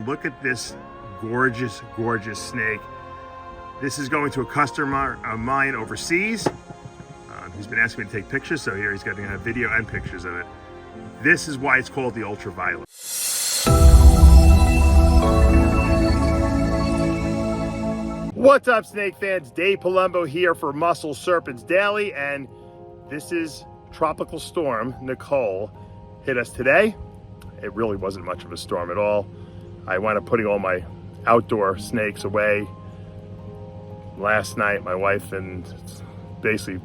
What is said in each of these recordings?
look at this gorgeous, gorgeous snake. This is going to a customer of mine overseas. He's been asking me to take pictures, so here he's getting a video and pictures of it. This is why it's called the Ultraviolet. What's up, snake fans? Dave Palumbo here for Muscle Serpents Daily, and this is Tropical Storm Nicole hit us today. It really wasn't much of a storm at all. I wound up putting all my outdoor snakes away last night. My wife, and basically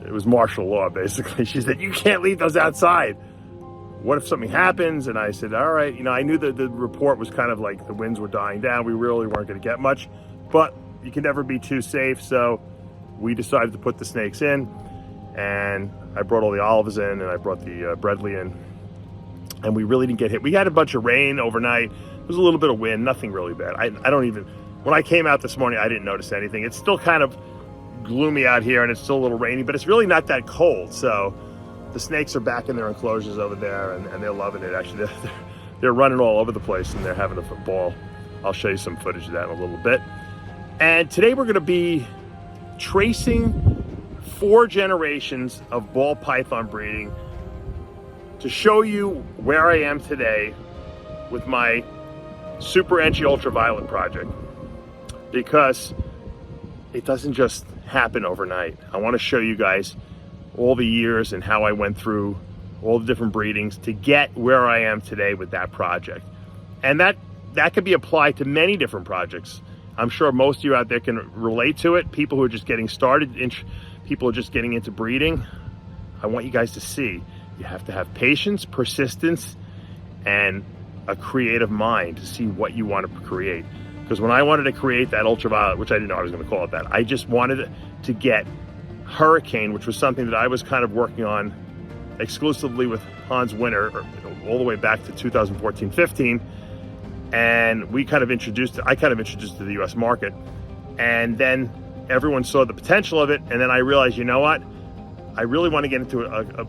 it was martial law, basically. She said, you can't leave those outside. What if something happens? And I said, all right. You know, I knew that the report was kind of like the winds were dying down. We really weren't going to get much, but you can never be too safe. So we decided to put the snakes in, and I brought all the olives in, and I brought the Bredli in, and we really didn't get hit. We had a bunch of rain overnight. There was a little bit of wind, nothing really bad. I don't even, when I came out this morning, I didn't notice anything. It's still kind of gloomy out here, and it's still a little rainy, but it's really not that cold. So the snakes are back in their enclosures over there, and they're loving it. Actually, they're running all over the place, and they're having a ball. I'll show you some footage of that in a little bit. And today we're going to be tracing 4 generations of ball python breeding to show you where I am today with my Super Enchi Ultraviolet project, because it doesn't just happen overnight. I want to show you guys all the years and how I went through all the different breedings to get where I am today with that project. And that could be applied to many different projects. I'm sure most of you out there can relate to it. People who are just getting started, people who are just getting into breeding. I want you guys to see, you have to have patience, persistence, and a creative mind to see what you want to create. Because when I wanted to create that Ultraviolet, which I didn't know I was going to call it that, I just wanted to get Hurricane, which was something that I was kind of working on exclusively with Hans Winter all the way back to 2014-15. And we kind of introduced it, I kind of introduced it to the US market. And then everyone saw the potential of it. And then I realized, you know what? I really want to get into a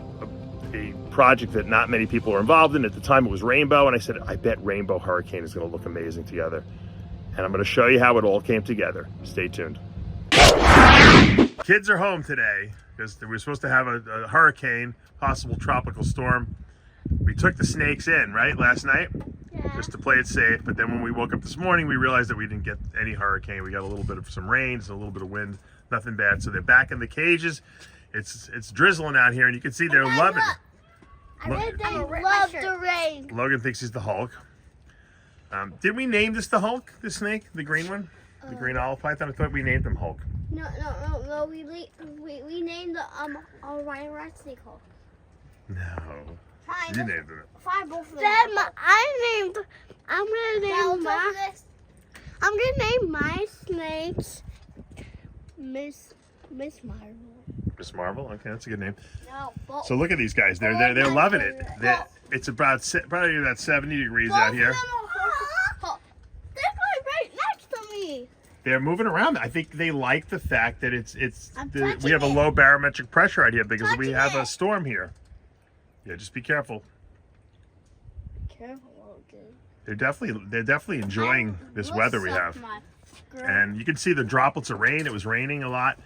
project that not many people are involved in. At the time it was Rainbow. And I said, I bet Rainbow Hurricane is going to look amazing together. And I'm going to show you how it all came together. Stay tuned. Kids are home today because we were supposed to have a hurricane, possible tropical storm. We took the snakes in, right, last night? Yeah. Just to play it safe. But then when we woke up this morning, we realized that we didn't get any hurricane. We got a little bit of some rain, so a little bit of wind, nothing bad. So they're back in the cages. It's drizzling out here, and you can see they're loving it. I love the rain. Logan thinks he's the Hulk. Did we name this the Hulk, the snake, the green one? The green olive python? I thought we named him Hulk. No. We named the Orion rat snake Hulk. No. You named it. I'm gonna name my snakes Miss Marvel. Miss Marvel? Okay, that's a good name. No, so look at these guys. They're loving it. It's probably about 70 degrees out here. They're going right next to me. They're moving around. I think they like the fact that we have a low barometric pressure out here because we have a storm here. Yeah, just be careful. They're definitely enjoying this weather we have. And you can see the droplets of rain. It was raining a lot.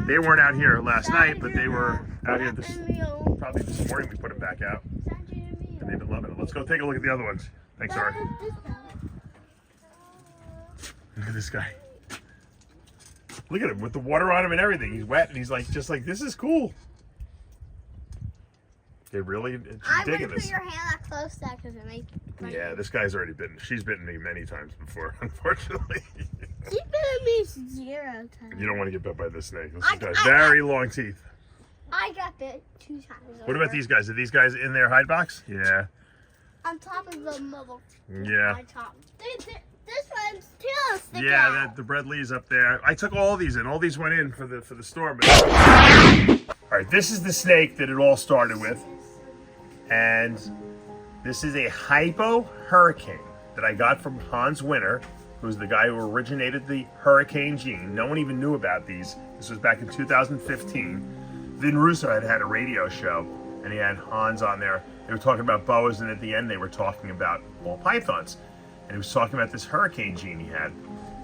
They weren't out here last night, but they were out here probably this morning. We put them back out, and they've been loving it. Let's go take a look at the other ones. Thanks, Ari. Look at this guy. Look at him with the water on him and everything. He's wet, and he's like, just like, this is cool. They really digging this. Put your hand that close to that because it makes. Yeah, this guy's already bitten. She's bitten me many times before, unfortunately. She's bitten me 0 times. You don't want to get bit by this snake. This guy's very long teeth. I got bit 2 times. What about these guys? Are these guys in their hide box? Yeah. On top of the mother. Yeah. On top. This one's too. Yeah, the Bredli's up there. I took all these in. All these went in for the storm. All right, this is the snake that it all started with. And this is a Hypo Hurricane that I got from Hans Winter, who's the guy who originated the hurricane gene. No one even knew about these. This was back in 2015. Vin Russo had a radio show, and he had Hans on there. They were talking about boas, and at the end they were talking about ball pythons. and he was talking about this hurricane gene he had.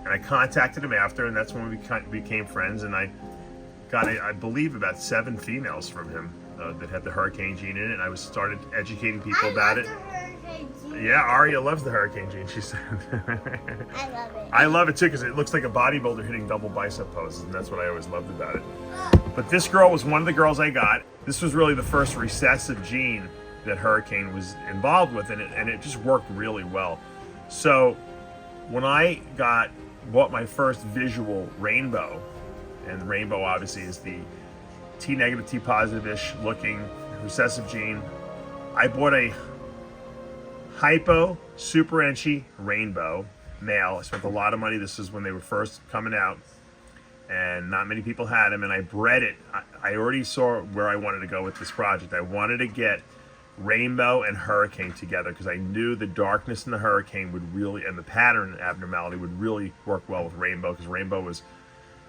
And I contacted him after, and that's when we became friends, and I got, I believe, about 7 females from him that had the hurricane gene in it, and I started educating people about it. Yeah, Aria loves the hurricane gene, she said. I love it. I love it too, because it looks like a bodybuilder hitting double bicep poses, and that's what I always loved about it. But this girl was one of the girls I got. This was really the first recessive gene that Hurricane was involved with, and it just worked really well. So when I bought my first visual rainbow, and the rainbow obviously is the T negative, T positive-ish looking recessive gene, I bought a Hypo Super Enchi rainbow male. I spent a lot of money. This is when they were first coming out, and not many people had them, and I bred it. I already saw where I wanted to go with this project. I wanted to get Rainbow and Hurricane together because I knew the darkness in the Hurricane would really, and the pattern abnormality would really work well with Rainbow, because Rainbow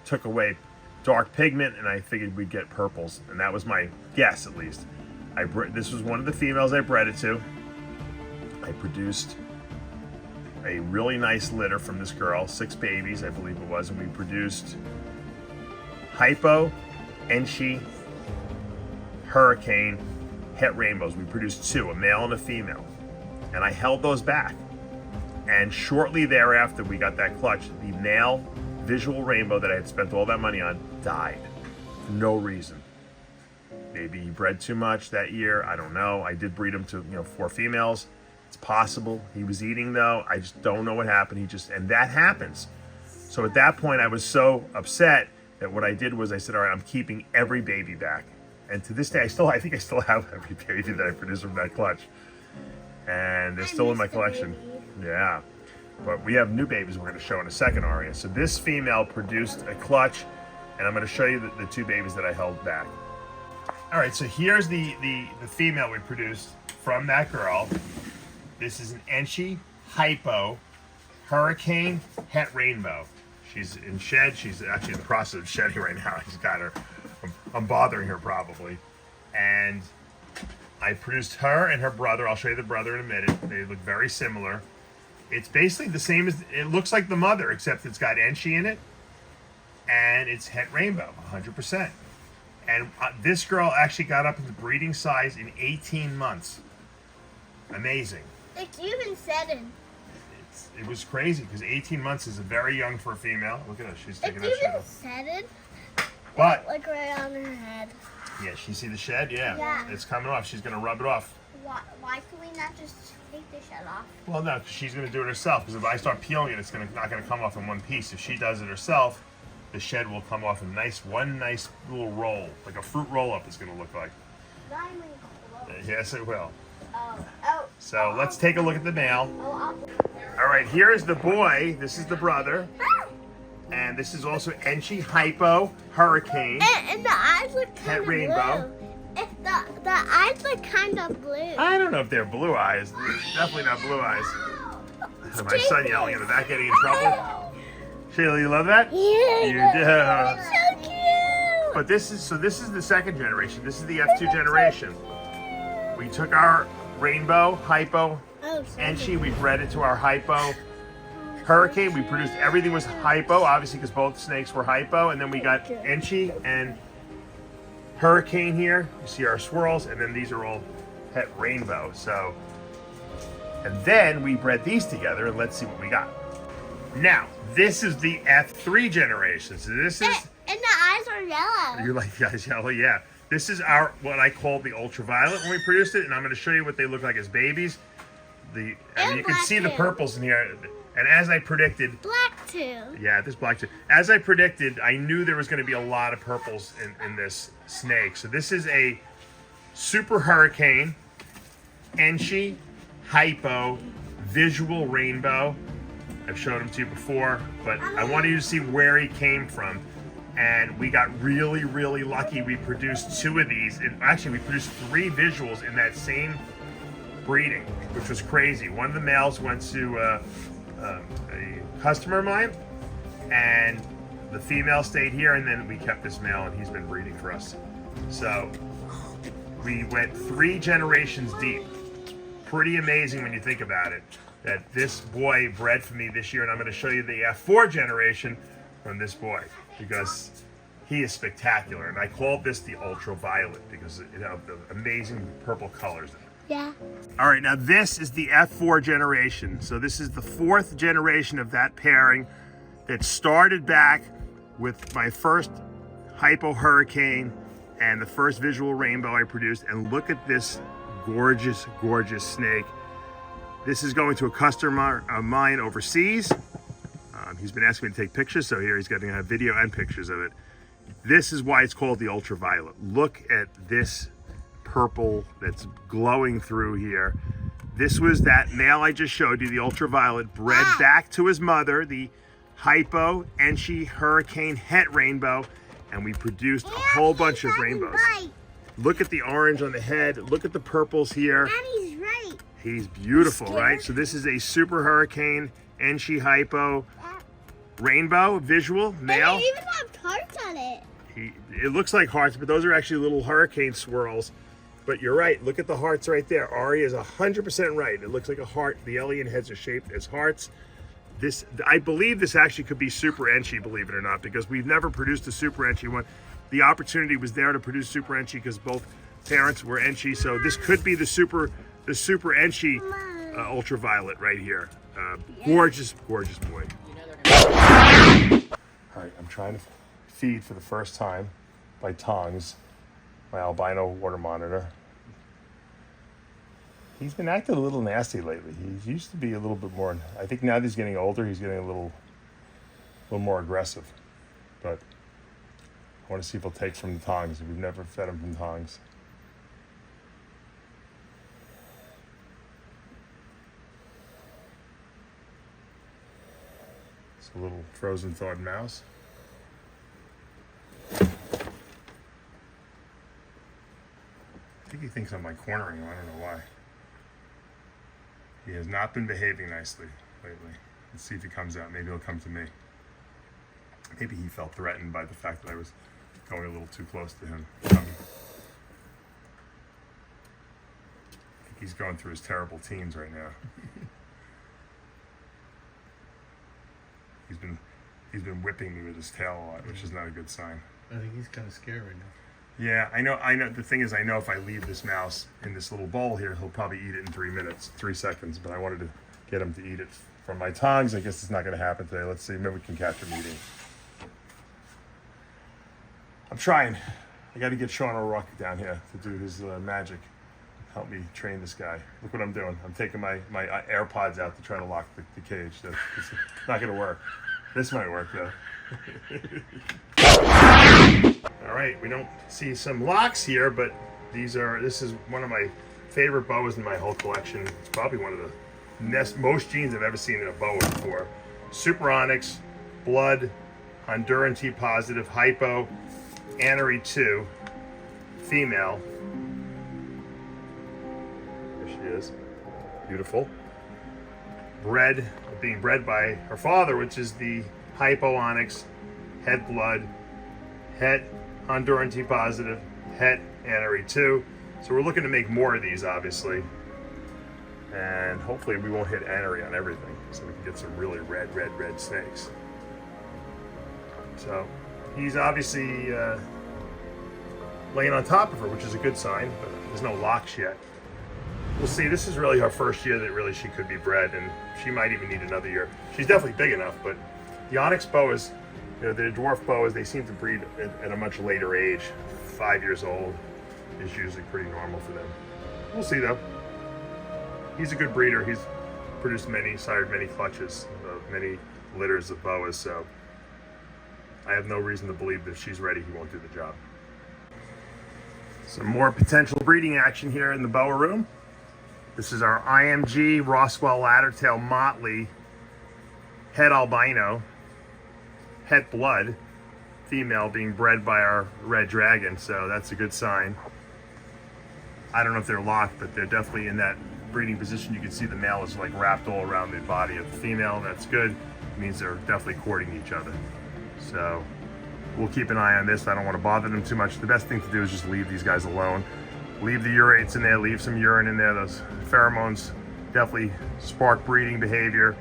took away dark pigment, and I figured we'd get purples, and that was my guess at least. This was one of the females I bred it to. I produced a really nice litter from this girl, 6 babies I believe it was, and we produced Hypo, Enchi, Hurricane, Het rainbows. We produced 2, a male and a female, and I held those back. And shortly thereafter, we got that clutch. The male visual rainbow that I had spent all that money on died for no reason. Maybe he bred too much that year. I don't know. I did breed him to 4 females. It's possible. He was eating though. I just don't know what happened. And that happens. So at that point, I was so upset that what I did was I said, all right, I'm keeping every baby back. And to this day, I think I still have every baby that I produced from that clutch. And they're still in my collection. Yeah. But we have new babies we're going to show in a second, Aria. So this female produced a clutch, and I'm going to show you the 2 babies that I held back. All right, so here's the female we produced from that girl. This is an Enchi Hypo Hurricane Het Rainbow. She's in shed. She's actually in the process of shedding right now. He's got her. I'm bothering her probably. And I produced her and her brother. I'll show you the brother in a minute. They look very similar. It's basically the same as, it looks like the mother, except it's got Enchi in it. And it's Het Rainbow, 100%. And this girl actually got up into breeding size in 18 months. Amazing. It's even 7. It was crazy because 18 months is very young for a female. Look at her, she's taking that It's shed even off. 7. But Like right on her head. yeah, she see the shed? Yeah. Yeah. It's coming off. She's gonna rub it off. Why can we not just take the shed off? Well, no, 'cause she's gonna do it herself. Because if I start peeling it, it's not gonna come off in one piece. If she does it herself, the shed will come off in one nice little roll, like a fruit roll-up. It's gonna look like. Not even close. Yes, it will. Oh. So let's take a look at the male. Oh, All right, here is the boy. This is the brother. And this is also Enchi Hypo Hurricane. and the eyes look kind Het of rainbow. blue. The eyes look kind of blue. I don't know if they're blue eyes. Definitely not blue eyes. My son yelling at that, getting in trouble. Sheila, you love that? Yeah. You do. It's so cute. But this is the second generation. This is the F2 generation. We took our rainbow, Hypo, Oh, Enchi, we bred it to our Hypo Hurricane. We produced everything was Hypo, obviously because both snakes were Hypo, and then we got Enchi and Hurricane here. You see our swirls, and then these are all Het Rainbow. So, and then we bred these together, and let's see what we got. Now, this is the F3 generation. So this is, And the eyes are yellow. you're like, guys, yellow, yeah. This is our, what I call the Ultraviolet when we produced it, and I'm going to show you what they look like as babies. And you can black see the too. purples in here. And as I predicted, Black too. yeah, this black too. As I predicted, I knew there was going to be a lot of purples in this snake. So this is a Super Hurricane, Enchi, Hypo, Visual Rainbow. I've showed him to you before, but I wanted you to see where he came from. And we got really, really lucky. We produced 2 of these. And actually, we produced 3 visuals in that same breeding, which was crazy. One of the males went to a customer of mine, and the female stayed here, and then we kept this male, and he's been breeding for us. So we went 3 generations deep. Pretty amazing when you think about it. that this boy bred for me this year, and I'm going to show you the F4 generation from this boy because he is spectacular. And I called this the Ultraviolet because it has the amazing purple colors in it. Yeah. All right, now this is the F4 generation. So this is the 4th generation of that pairing that started back with my first Hypo Hurricane and the first visual rainbow I produced. And look at this gorgeous, gorgeous snake. This is going to a customer of mine overseas. He's been asking me to take pictures, so here he's going to have video and pictures of it. This is why it's called the Ultraviolet. Look at this purple that's glowing through here. This was that male I just showed you, the Ultraviolet, bred back to his mother, the Hypo Enchi Hurricane Het Rainbow, and we produced a whole bunch of rainbows. Right. Look at the orange on the head. Look at the purples here. Daddy's right. He's beautiful, right? So this is a Super Hurricane Enchi Hypo Rainbow visual male. And it even have hearts on it. It looks like hearts, but those are actually little hurricane swirls. But you're right. Look at the hearts right there. Ari is 100% right. It looks like a heart. The alien heads are shaped as hearts. This, I believe this actually could be Super Enchi, believe it or not, because we've never produced a Super Enchi one. The opportunity was there to produce Super Enchi because both parents were Enchi. So this could be the Super Enchi Ultraviolet right here. Gorgeous, gorgeous boy. All right, I'm trying to feed for the first time by tongs my albino water monitor. He's been acting a little nasty lately. He used to be a little bit more, I think now that he's getting older, he's getting a little more aggressive. But I want to see if he'll take from the tongs. We've never fed him from tongs. It's a little frozen thawed mouse. I think he thinks I'm like cornering him. I don't know why. He has not been behaving nicely lately. Let's see if he comes out. Maybe he'll come to me. Maybe he felt threatened by the fact that I was going a little too close to him. I think he's going through his terrible teens right now. He's been whipping me with his tail a lot, which is not a good sign. I think he's kind of scared right now. Yeah, I know. The thing is, I know if I leave this mouse in this little bowl here, he'll probably eat it in 3 seconds. But I wanted to get him to eat it from my tongs. I guess it's not going to happen today. Let's see. Maybe we can catch him eating. I'm trying. I got to get Sean O'Rourke down here to do his magic. Help me train this guy. Look what I'm doing. I'm taking my AirPods out to try to lock the cage. It's not going to work. This might work though. All right, we don't see some locks here, but this is one of my favorite boas in my whole collection. It's probably one of the most genes I've ever seen in a boa before. Super Onyx, Blood, Honduran T positive, Hypo, Anery 2, female. There she is, beautiful. Being bred by her father, which is the Hypo Onyx, Het Blood, Het Honduran T positive, Het Anery 2. So we're looking to make more of these, obviously. And hopefully we won't hit Anery on everything, so we can get some really red snakes. So he's obviously laying on top of her, which is a good sign, but there's no locks yet. We'll see. This is really her first year that really she could be bred, and she might even need another year. She's definitely big enough, but the Onyx boas, the dwarf boas, they seem to breed at a much later age. 5 years old is usually pretty normal for them. We'll see though. He's a good breeder. He's sired many clutches of many litters of boas, so I have no reason to believe that if she's ready, he won't do the job. Some more potential breeding action here in the boa room. This is our IMG Roswell Laddertail Motley Het Albino, Het Blood, female being bred by our Red Dragon, so that's a good sign. I don't know if they're locked, but they're definitely in that breeding position. You can see the male is like wrapped all around the body of the female. That's good. It means they're definitely courting each other. So we'll keep an eye on this. I don't want to bother them too much. The best thing to do is just leave these guys alone. Leave the urates in there, leave some urine in there. Those pheromones definitely spark breeding behavior,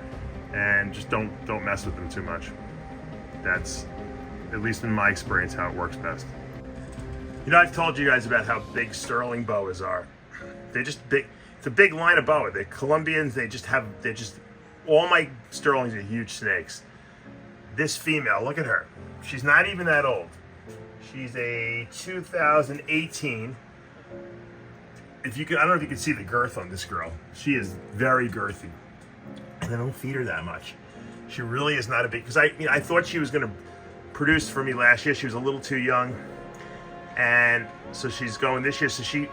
and just don't mess with them too much. That's, at least in my experience, how it works best. You know, I've told you guys about how big sterling boas are. They're just big. It's a big line of boa. The Colombians, they're just, all my sterlings are huge snakes. This female, look at her. She's not even that old. She's a 2018. If you can, I don't know if you can see the girth on this girl. She is very girthy, and I don't feed her that much. She really is not a big, because I thought she was going to produce for me last year. She was a little too young, and so she's going this year. So she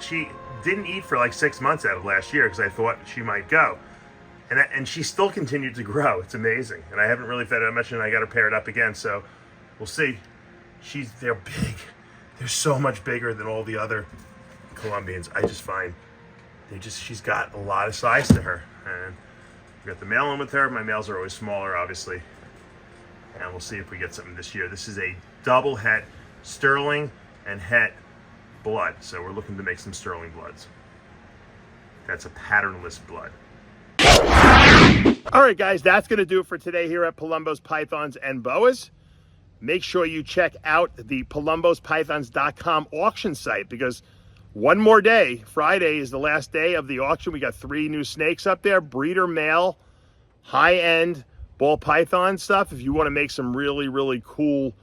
didn't eat for like 6 months out of last year because I thought she might go, and she still continued to grow. It's amazing, and I haven't really fed her that much, and I got her paired up again. So we'll see. They're big. They're so much bigger than all the other Colombians. I just find she's got a lot of size to her, and we got the male in with her. My males are always smaller, obviously, and we'll see if we get something this year. This is a double het sterling and het blood, so we're looking to make some sterling bloods. That's a patternless blood. All right, guys, that's going to do it for today here at Palumbo's Pythons and Boas. Make sure you check out the palumbospythons.com auction site, because one more day, Friday is the last day of the auction. We got 3 new snakes up there, breeder male, high-end ball python stuff. If you want to make some really, really cool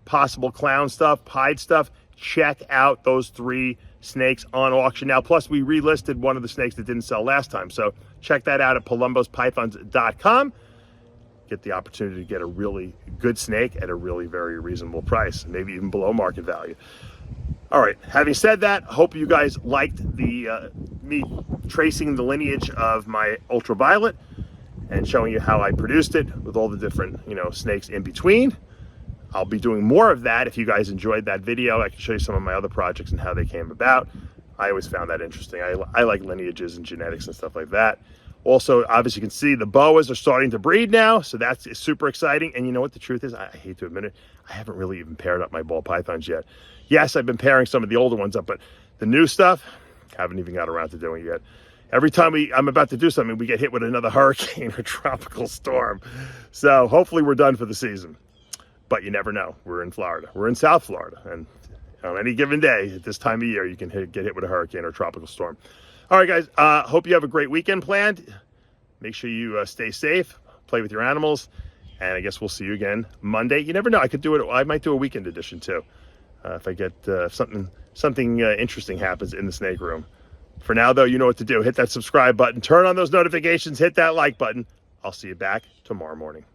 possible clown stuff, pied stuff, check out those 3 snakes on auction now. Plus, we relisted one of the snakes that didn't sell last time. So check that out at palumbospythons.com. Get the opportunity to get a really good snake at a really very reasonable price, maybe even below market value. All right, having said that, hope you guys liked the me tracing the lineage of my Ultraviolet and showing you how I produced it with all the different, snakes in between. I'll be doing more of that. If you guys enjoyed that video, I can show you some of my other projects and how they came about. I always found that interesting. I like lineages and genetics and stuff like that. Also, obviously, you can see the boas are starting to breed now, so that's super exciting. And you know what the truth is? I hate to admit it, I haven't really even paired up my ball pythons yet. Yes, I've been pairing some of the older ones up, but the new stuff, haven't even got around to doing it yet. Every time I'm about to do something, we get hit with another hurricane or tropical storm. So hopefully we're done for the season. But you never know. We're in Florida. We're in South Florida. And on any given day, at this time of year, you can get hit with a hurricane or tropical storm. All right, guys. Hope you have a great weekend planned. Make sure you stay safe, play with your animals, and I guess we'll see you again Monday. You never know. I might do a weekend edition too, if I get something interesting happens in the snake room. For now, though, you know what to do. Hit that subscribe button, turn on those notifications, hit that like button. I'll see you back tomorrow morning.